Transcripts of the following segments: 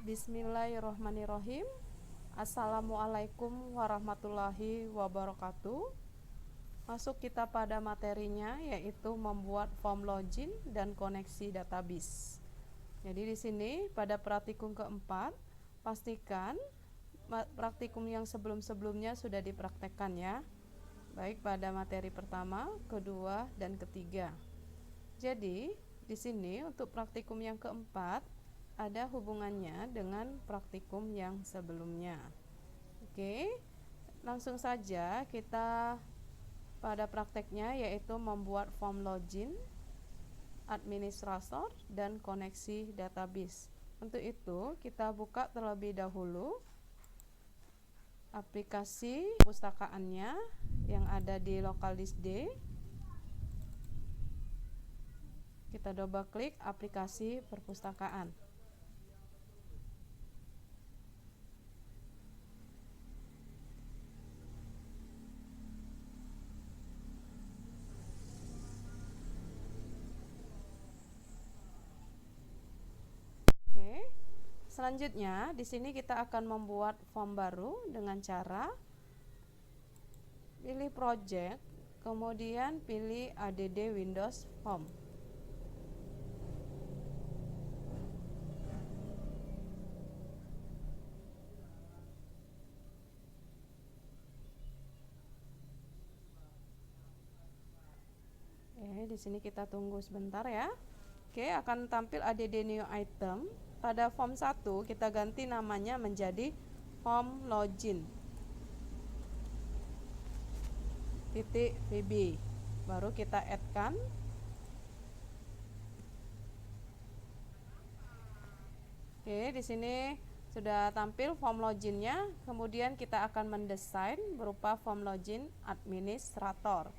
Bismillahirrohmanirrohim. Assalamualaikum warahmatullahi wabarakatuh. Masuk kita pada materinya, yaitu membuat form login dan koneksi database. Jadi di sini pada praktikum keempat, pastikan praktikum yang sebelum-sebelumnya sudah dipraktekkan ya, baik pada materi pertama, kedua, dan ketiga. Jadi di sini untuk praktikum yang keempat ada hubungannya dengan praktikum yang sebelumnya. Oke, langsung saja kita pada prakteknya, yaitu membuat form login, administrator, dan koneksi database. Untuk itu kita buka terlebih dahulu aplikasi pustakaannya yang ada di local disk D. Kita double klik aplikasi perpustakaan. Selanjutnya, di sini kita akan membuat form baru dengan cara pilih project, kemudian pilih add Windows Form. Di sini kita tunggu sebentar ya. Oke, akan tampil add new item. Pada form 1 kita ganti namanya menjadi form login .vb. Baru kita add-kan. Oke, di sini sudah tampil form loginnya. Kemudian kita akan mendesain berupa form login administrator.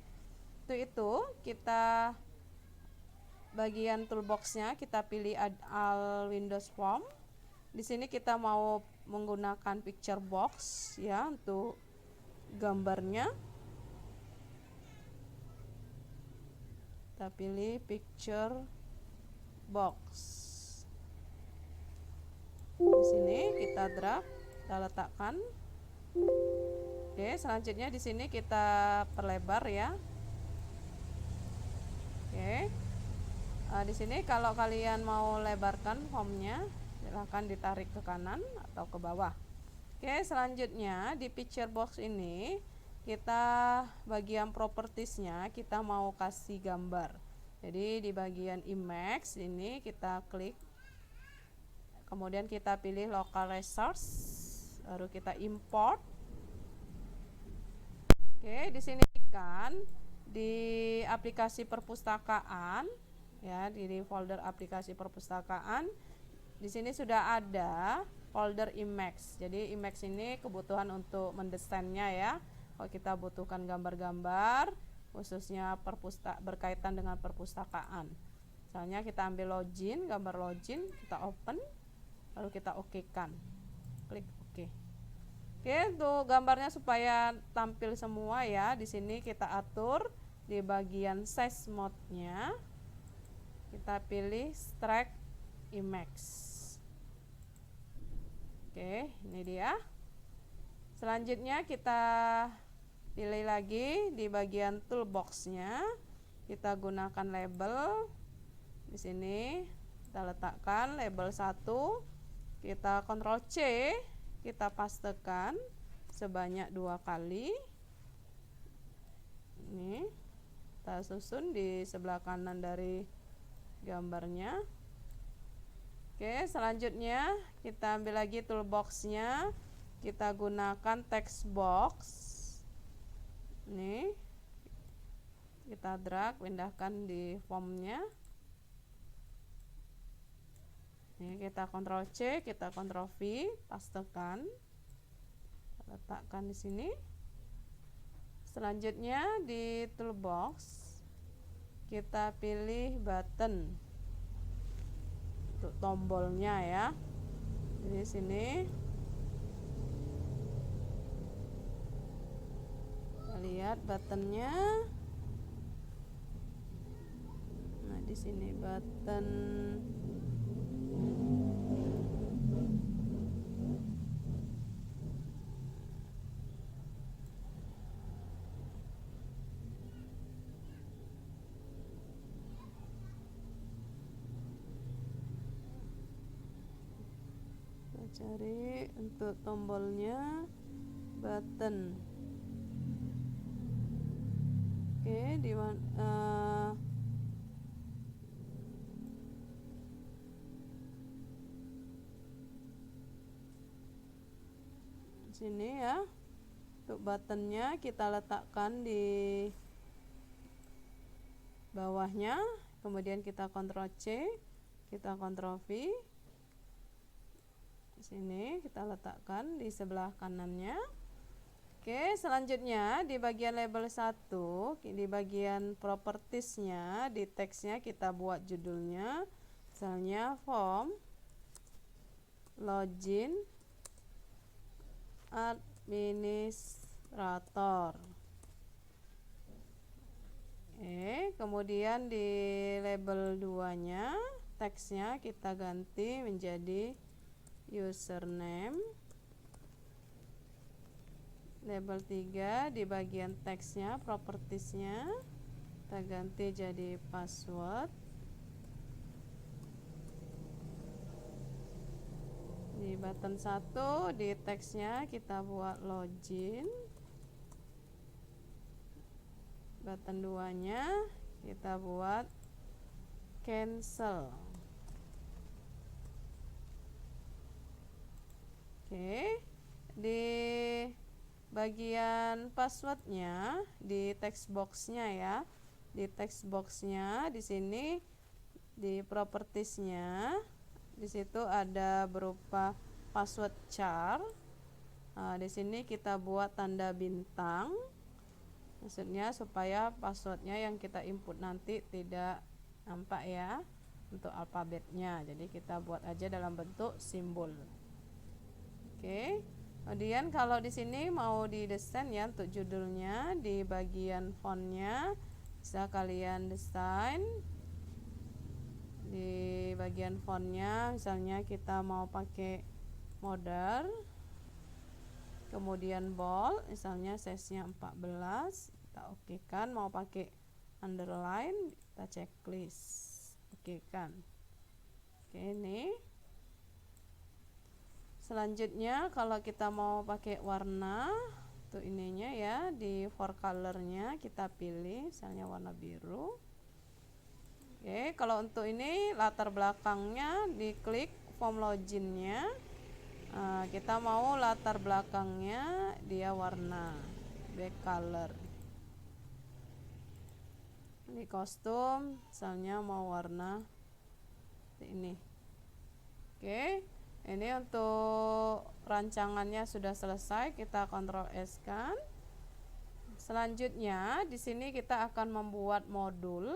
Untuk itu kita bagian toolboxnya kita pilih all Windows Form. Di sini kita mau menggunakan picture box ya untuk gambarnya. Kita pilih picture box. Di sini kita drag, kita letakkan. Oke, selanjutnya di sini kita perlebar ya. Oke. Di sini kalau kalian mau lebarkan formnya, silahkan ditarik ke kanan atau ke bawah. Oke, selanjutnya di picture box ini kita bagian propertiesnya kita mau kasih gambar. Jadi di bagian image ini kita klik, kemudian kita pilih local resource, baru kita import. Oke, di sini kan di aplikasi perpustakaan ya, di folder aplikasi perpustakaan di sini sudah ada folder image. Jadi image ini kebutuhan untuk mendesainnya ya. Kalau kita butuhkan gambar-gambar khususnya berkaitan dengan perpustakaan, misalnya kita ambil login, gambar login, kita open, lalu kita oke-kan, klik oke. Oke, untuk gambarnya supaya tampil semua ya, di sini kita atur di bagian size mode-nya. Kita pilih extract image. Oke, ini dia. Selanjutnya kita pilih lagi di bagian toolbox-nya. Kita gunakan label. Di sini kita letakkan label 1. Kita Ctrl C, kita pastekan sebanyak 2 kali. Ini kita susun di sebelah kanan dari gambarnya. Oke, selanjutnya kita ambil lagi toolbox-nya, kita gunakan text box. Ini kita drag, pindahkan di formnya. Ini kita Ctrl C, kita Ctrl V, pastekan, letakkan di sini. Selanjutnya di toolbox kita pilih button untuk tombolnya ya. Di sini kita lihat buttonnya. Nah, di sini button cari untuk tombolnya button. Oke, di sini ya. Untuk buttonnya kita letakkan di bawahnya, kemudian kita Ctrl C, kita Ctrl V. Di sini kita letakkan di sebelah kanannya. Oke, selanjutnya di bagian label 1, di bagian propertiesnya, di teksnya kita buat judulnya, misalnya form login administrator. Kemudian di label 2-nya, teksnya kita ganti menjadi username. Label 3 di bagian teksnya, propertiesnya kita ganti jadi password. Di button 1 di teksnya kita buat login. Button 2-nya kita buat cancel. Oke, di bagian passwordnya di text boxnya ya, di text boxnya di sini di propertiesnya, di situ ada berupa password char. Nah, di sini kita buat tanda bintang, maksudnya supaya passwordnya yang kita input nanti tidak nampak ya untuk alfabetnya, jadi kita buat aja dalam bentuk simbol. Oke, kemudian kalau di sini mau didesain ya untuk judulnya, di bagian fontnya bisa kalian desain. Di bagian fontnya misalnya kita mau pakai modern, kemudian bold, misalnya size-nya 14, kita oke kan. Mau pakai underline, kita checklist, oke kan. Oke, ini selanjutnya kalau kita mau pakai warna untuk ininya ya, di for color-nya kita pilih misalnya warna biru. Oke, kalau untuk ini latar belakangnya diklik form login-nya. Nah, kita mau latar belakangnya dia warna back color. Ini kostum, misalnya mau warna ini. Oke, ini untuk rancangannya sudah selesai, kita Ctrl S kan. Selanjutnya di sini kita akan membuat modul,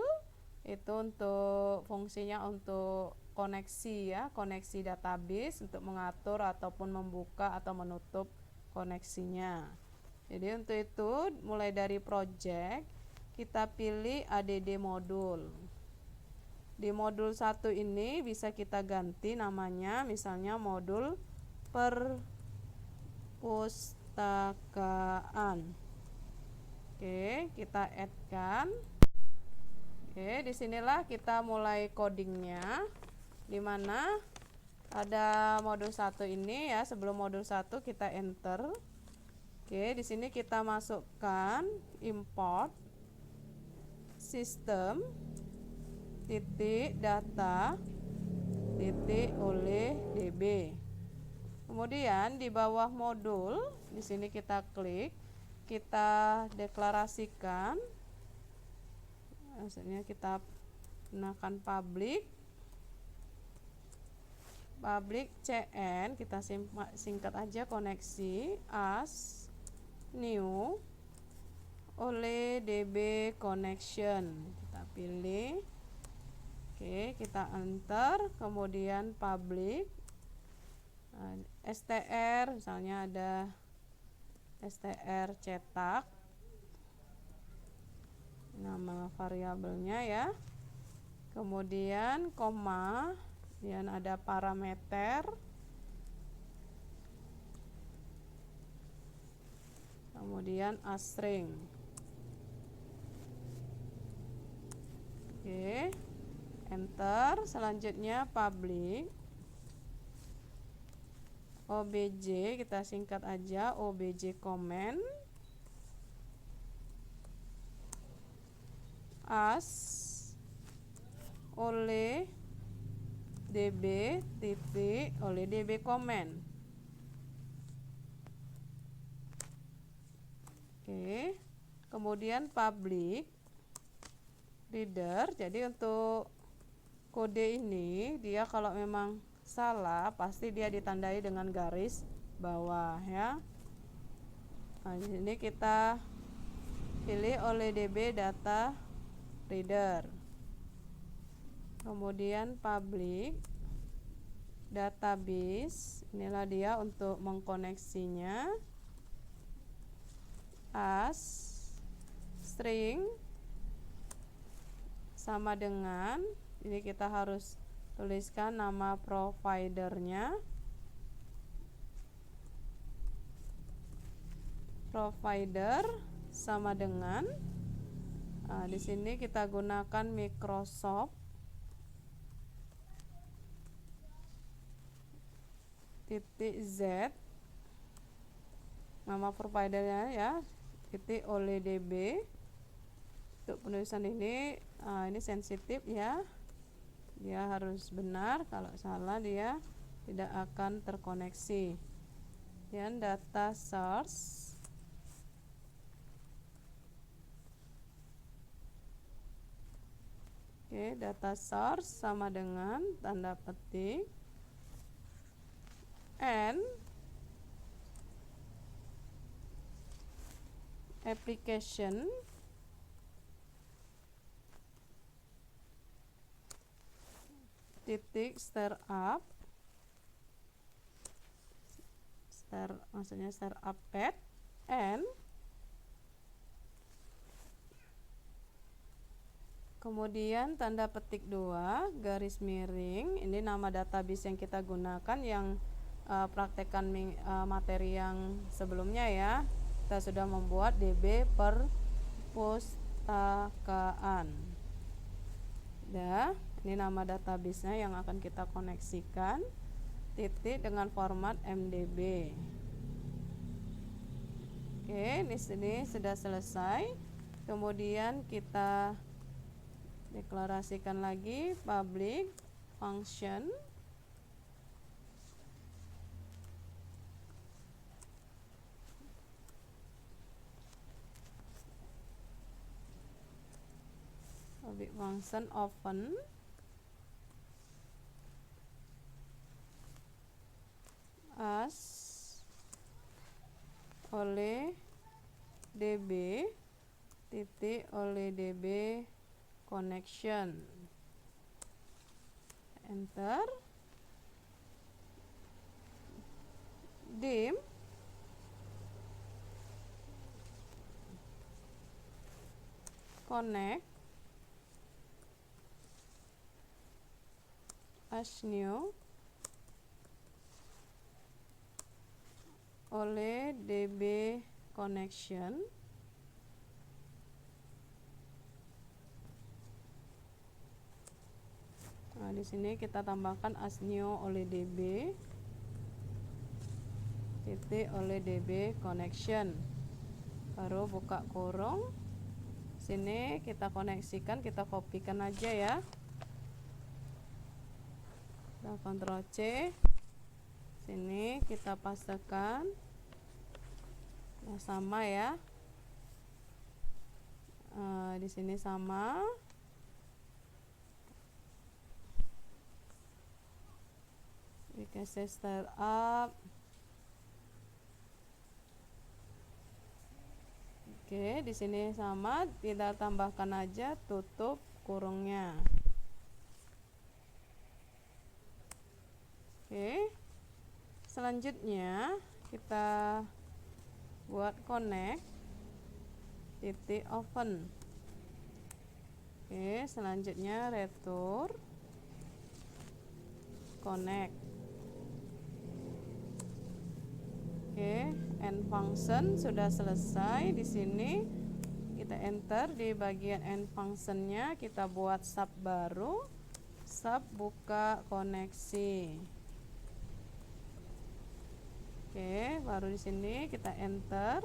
itu untuk fungsinya untuk koneksi ya, koneksi database untuk mengatur ataupun membuka atau menutup koneksinya. Jadi untuk itu mulai dari project kita pilih add modul. Di modul 1 ini bisa kita ganti namanya, misalnya modul perpustakaan. Oke, kita add kan. Oke, disinilah kita mulai codingnya, dimana ada modul 1 ini ya. Sebelum modul 1 kita enter. Oke, di sini kita masukkan import system titik data titik oleh db. Kemudian di bawah modul di sini kita klik, kita deklarasikan, maksudnya kita gunakan public cn, kita singkat aja koneksi as new oleh db connection, kita pilih. Oke, kita enter, kemudian public str, misalnya ada str cetak, nama variabelnya ya, kemudian koma, kemudian ada parameter, kemudian string. Oke, enter. Selanjutnya public obj, kita singkat aja obj comment as oleh db titik oleh db comment. Oke, kemudian public reader. Jadi untuk kode ini dia kalau memang salah pasti dia ditandai dengan garis bawah ya. Nah, di sini kita pilih oleh db data reader. Kemudian public database, inilah dia untuk mengkoneksinya as string sama dengan, ini kita harus tuliskan nama providernya, provider sama dengan, nah, di sini kita gunakan Microsoft .z, nama providernya ya, titik oleh db. Untuk penulisan ini ini sensitif ya, dia harus benar, kalau salah dia tidak akan terkoneksi. Dan data source, oke, data source sama dengan tanda petik and application titik startup, maksudnya startup pad and kemudian tanda petik 2 garis miring, ini nama database yang kita gunakan yang praktekkan materi yang sebelumnya ya. Kita sudah membuat DB perpustakaan. Ini nama database-nya yang akan kita koneksikan, titik dengan format MDB. Oke, di sini sudah selesai. Kemudian kita deklarasikan lagi public function open as oleh db titik oleh db connection, enter, dim connect as new oleh db connection. Nah, di sini kita tambahkan as new oleh db titik oleh db connection, baru buka kurung. Sini kita koneksikan, kita kopikan aja ya. Kita Ctrl C, sini kita pastekan, nah, sama ya. Di sini sama. Dikasih startup. Oke, di sini sama, kita tambahkan aja tutup kurungnya. Oke. Selanjutnya kita buat connect titik open. Oke, selanjutnya return connect. Oke, end function sudah selesai. Di sini kita enter di bagian end functionnya, kita buat sub baru, sub buka koneksi. Oke, baru di sini kita enter.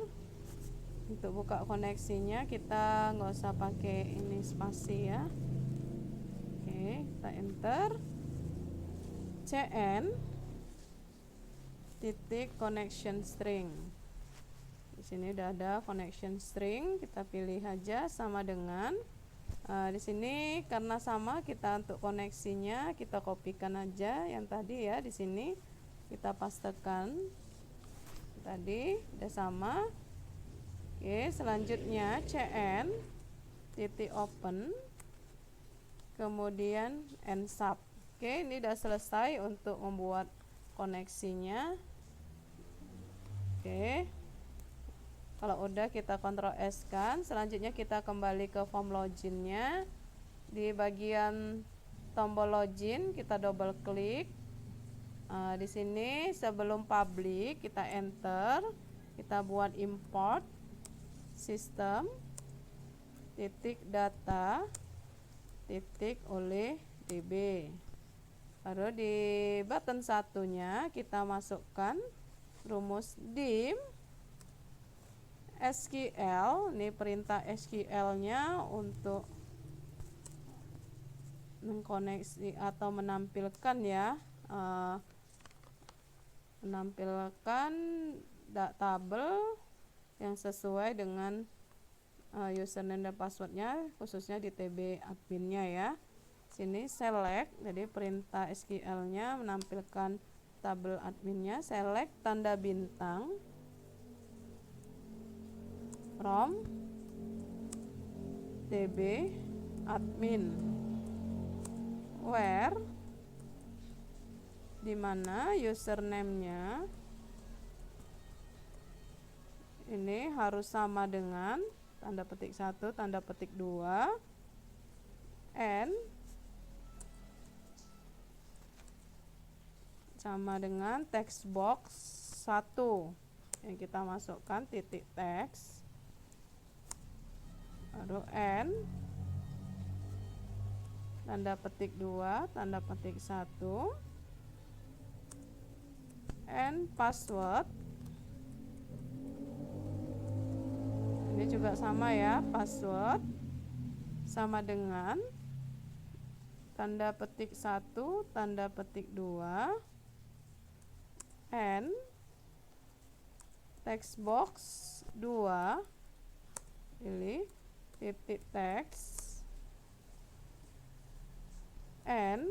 Untuk buka koneksinya kita nggak usah pakai ini spasi ya. Oke, kita enter cn titik connection string. Di sini udah ada connection string, kita pilih aja sama dengan di sini karena sama, kita untuk koneksinya kita kopikan aja yang tadi ya, di sini kita pastekan tadi udah sama. Oke, selanjutnya cn titik open kemudian nsub. Oke, ini udah selesai untuk membuat koneksinya. Oke, kalau udah kita Ctrl S kan. Selanjutnya kita kembali ke form loginnya. Di bagian tombol login kita double klik. Di sini sebelum public kita enter, kita buat import sistem titik data titik oleh db. Lalu di button satunya kita masukkan rumus dim SQL. Ini perintah SQL nya untuk mengkoneksi atau menampilkan ya, menampilkan tabel yang sesuai dengan username dan passwordnya, khususnya di TB adminnya ya. Sini select, jadi perintah SQL nya menampilkan tabel adminnya. Select tanda bintang from TB admin where, dimana username-nya ini harus sama dengan tanda petik 1, tanda petik 2, and sama dengan text box 1 yang kita masukkan titik teks, baru n tanda petik 2, tanda petik 1, and password. Ini juga sama ya, password sama dengan tanda petik 1, tanda petik 2, and text box 2, pilih titik teks, and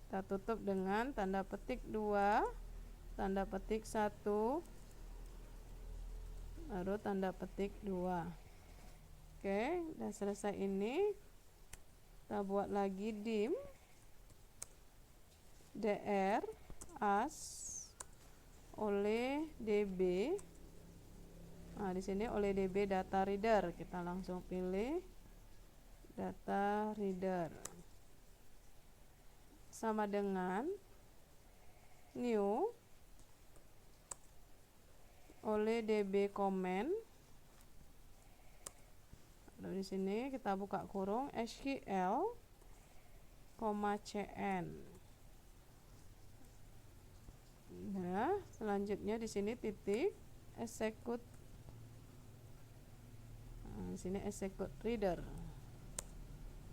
kita tutup dengan tanda petik 2, tanda petik 1, baru tanda petik 2. Oke, udah selesai ini. Kita buat lagi dim dr as oleh db. Nah, di sini oleh db data reader, kita langsung pilih data reader sama dengan new oleh db comment. Lalu di sini kita buka kurung SQL, cn. Nah, selanjutnya di sini titik execute. Nah, di sini execute reader.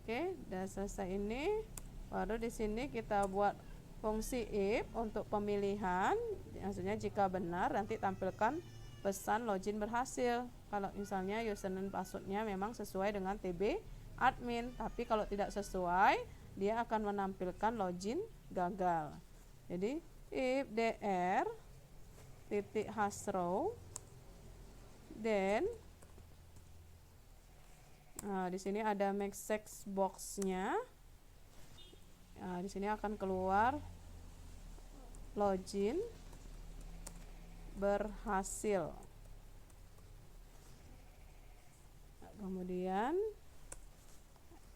Oke, udah selesai ini. Baru di sini kita buat fungsi if untuk pemilihan, maksudnya jika benar nanti tampilkan pesan login berhasil. Kalau misalnya username passwordnya memang sesuai dengan TB admin, tapi kalau tidak sesuai dia akan menampilkan login gagal. Jadi if dr titik hashrow, then di sini ada make text box-nya. Nah, di sini akan keluar login berhasil. Nah, kemudian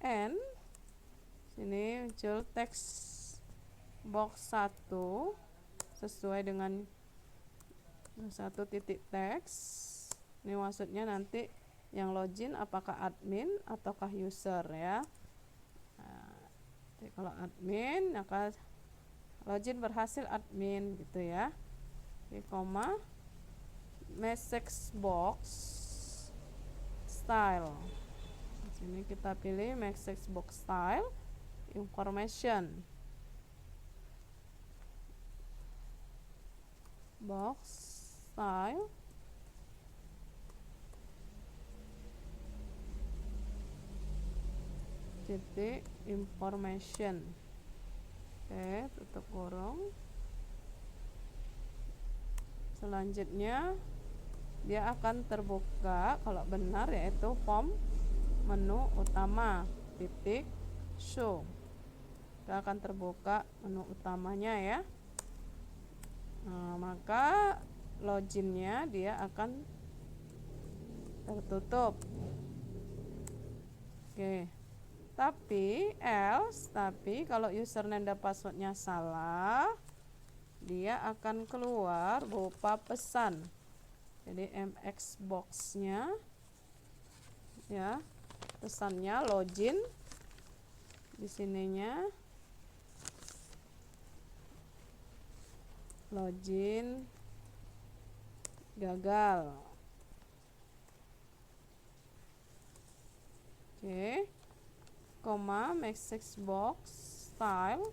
n sini muncul teks box 1 sesuai dengan 1 titik teks. Ini maksudnya nanti yang login apakah admin ataukah user ya. Nah, kalau admin maka login berhasil admin gitu ya. Oke, koma message box style. Di sini kita pilih message box style information box style titik information. Oke, tutup kurung. Selanjutnya dia akan terbuka kalau benar, yaitu form menu utama titik show. Dia akan terbuka menu utamanya ya. Nah, maka loginnya dia akan tertutup. Oke. Tapi kalau username dan passwordnya salah, dia akan keluar berupa pesan. Jadi mx box-nya ya, pesannya login, di sininya login gagal. Oke, koma message box style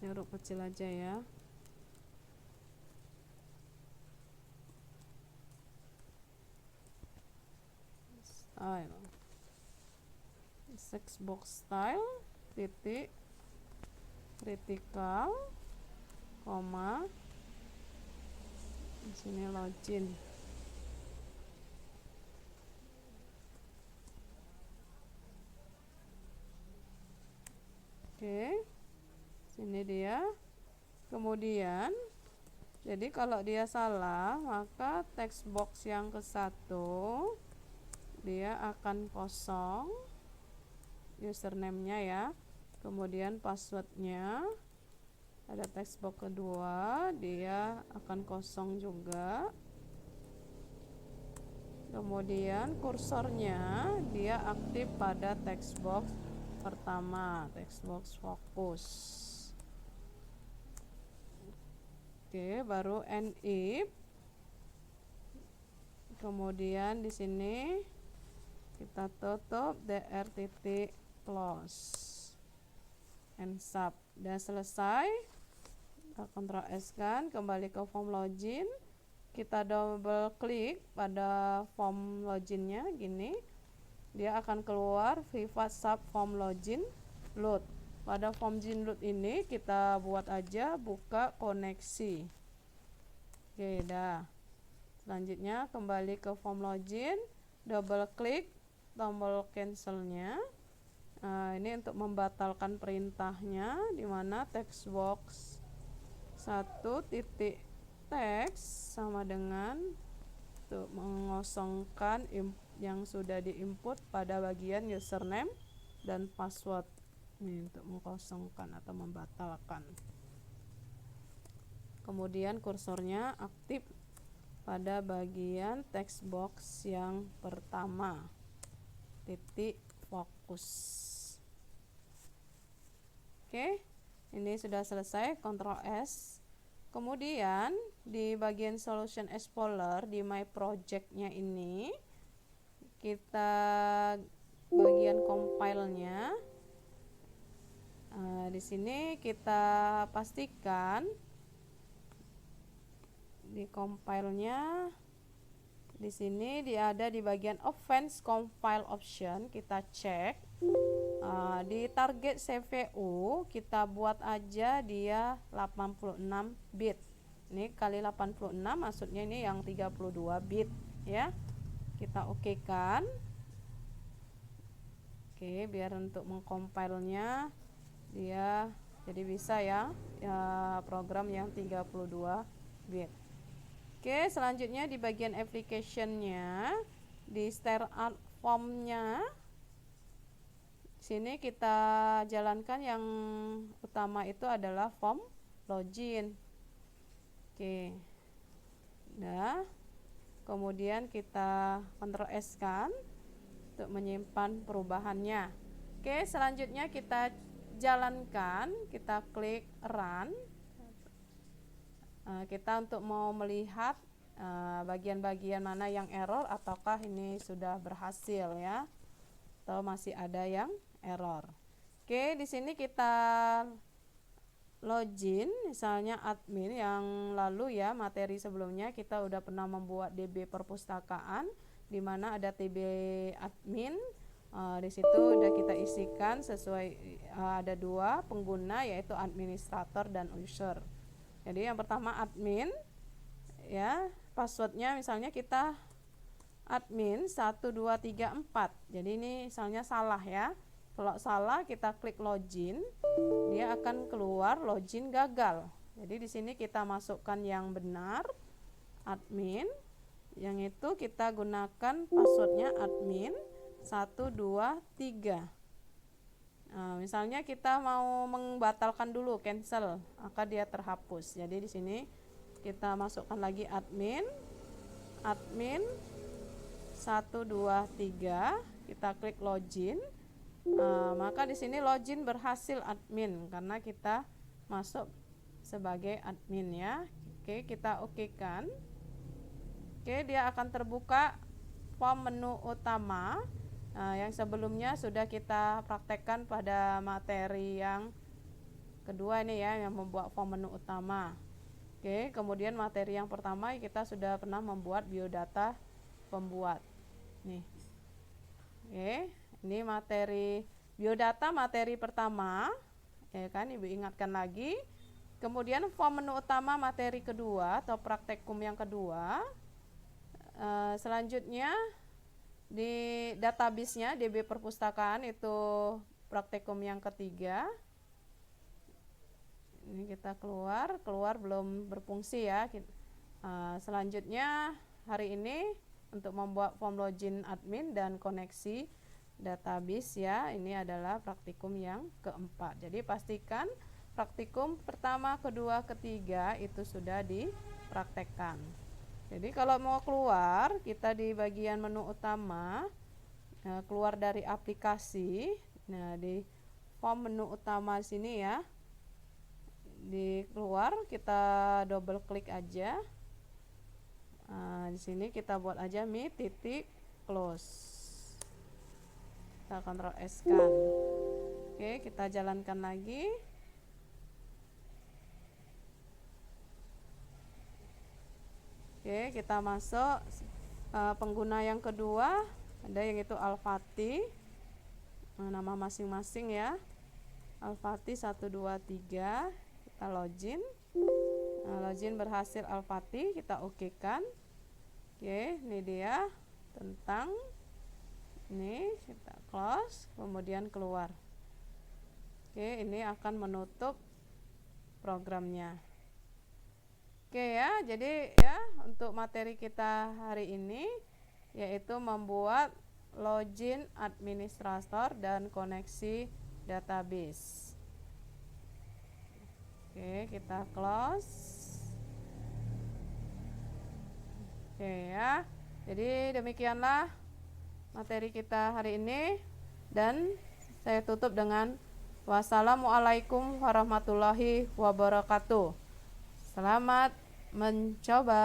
huruf kecil aja ya. Style message box style titik critical koma di sini login. Oke, sini dia. Kemudian jadi kalau dia salah, maka text box yang ke satu dia akan kosong, username-nya ya, kemudian passwordnya. Ada text box kedua, dia akan kosong juga. Kemudian kursornya dia aktif pada text box pertama, text box fokus. Oke, baru end if. Kemudian di sini kita tutup dr titik close and sub. Udah selesai. Kita Ctrl S kan, kembali ke form login. Kita double klik pada form loginnya gini. Dia akan keluar Viva sub form login load. Pada form login load ini kita buat aja buka koneksi. Oke, dah. Selanjutnya kembali ke form login, double klik tombol cancelnya. Nah, ini untuk membatalkan perintahnya, di mana text box 1 titik teks sama dengan untuk mengosongkan yang sudah diinput pada bagian username dan password. Ini untuk mengosongkan atau membatalkan. Kemudian kursornya aktif pada bagian text box yang pertama, titik fokus. Oke, ini sudah selesai. Ctrl S. Kemudian di bagian Solution Explorer di My Project-nya ini, kita bagian compile-nya. Di sini kita pastikan di compile-nya, di sini dia ada di bagian Advanced Compile Option. Kita cek di target CPU kita buat aja dia 86 bit. Ini kali 86 maksudnya ini yang 32 bit ya. Kita oke kan. Oke, biar untuk mengcompile-nya dia jadi bisa ya, program yang 32 bit. Oke, selanjutnya di bagian application-nya, di start form-nya sini kita jalankan yang utama itu adalah form login. Oke. Nah, kemudian kita Ctrl S kan untuk menyimpan perubahannya. Oke, selanjutnya kita jalankan, kita klik run. Kita untuk mau melihat bagian-bagian mana yang error ataukah ini sudah berhasil ya, atau masih ada yang error. Oke, di sini kita login, misalnya admin yang lalu ya, materi sebelumnya kita udah pernah membuat DB perpustakaan di mana ada TB admin. Di situ udah kita isikan sesuai, ada dua pengguna yaitu administrator dan user. Jadi yang pertama admin ya, passwordnya misalnya kita admin 1234. Jadi ini misalnya salah ya. Kalau salah kita klik login, dia akan keluar login gagal. Jadi di sini kita masukkan yang benar, admin. Yang itu kita gunakan passwordnya admin 123. Misalnya kita mau membatalkan dulu, cancel, maka dia terhapus. Jadi di sini kita masukkan lagi admin 123, kita klik login. Maka di sini login berhasil admin karena kita masuk sebagai admin ya. Oke, kita oke kan. Oke, dia akan terbuka form menu utama. Yang sebelumnya sudah kita praktekkan pada materi yang kedua ini ya, yang membuat form menu utama. Oke, kemudian materi yang pertama kita sudah pernah membuat biodata pembuat. Nih. Oke, ini materi biodata, materi pertama. Ya kan, Ibu ingatkan lagi. Kemudian form menu utama materi kedua atau praktekum yang kedua. Selanjutnya di database-nya DB perpustakaan itu praktekum yang ketiga. Ini kita keluar belum berfungsi ya. Selanjutnya hari ini untuk membuat form login admin dan koneksi database ya, ini adalah praktikum yang keempat. Jadi pastikan praktikum pertama, kedua, ketiga itu sudah dipraktekkan. Jadi kalau mau keluar, kita di bagian menu utama, keluar dari aplikasi. Nah, di form menu utama sini ya, di keluar kita double klik aja. Di sini kita buat aja mi titik close. Kita Ctrl S kan. Oke, kita jalankan lagi. Oke, kita masuk pengguna yang kedua, ada yang itu Alfati, nama masing-masing ya, Alfati 123, kita login. Login berhasil Alfati, kita oke kan. Oke, ini dia tentang ini, kita close, kemudian keluar. Oke, ini akan menutup programnya. Oke ya, jadi ya untuk materi kita hari ini yaitu membuat login administrator dan koneksi database. Oke, kita close. Oke ya, jadi demikianlah materi kita hari ini dan saya tutup dengan wassalamualaikum warahmatullahi wabarakatuh. Selamat mencoba.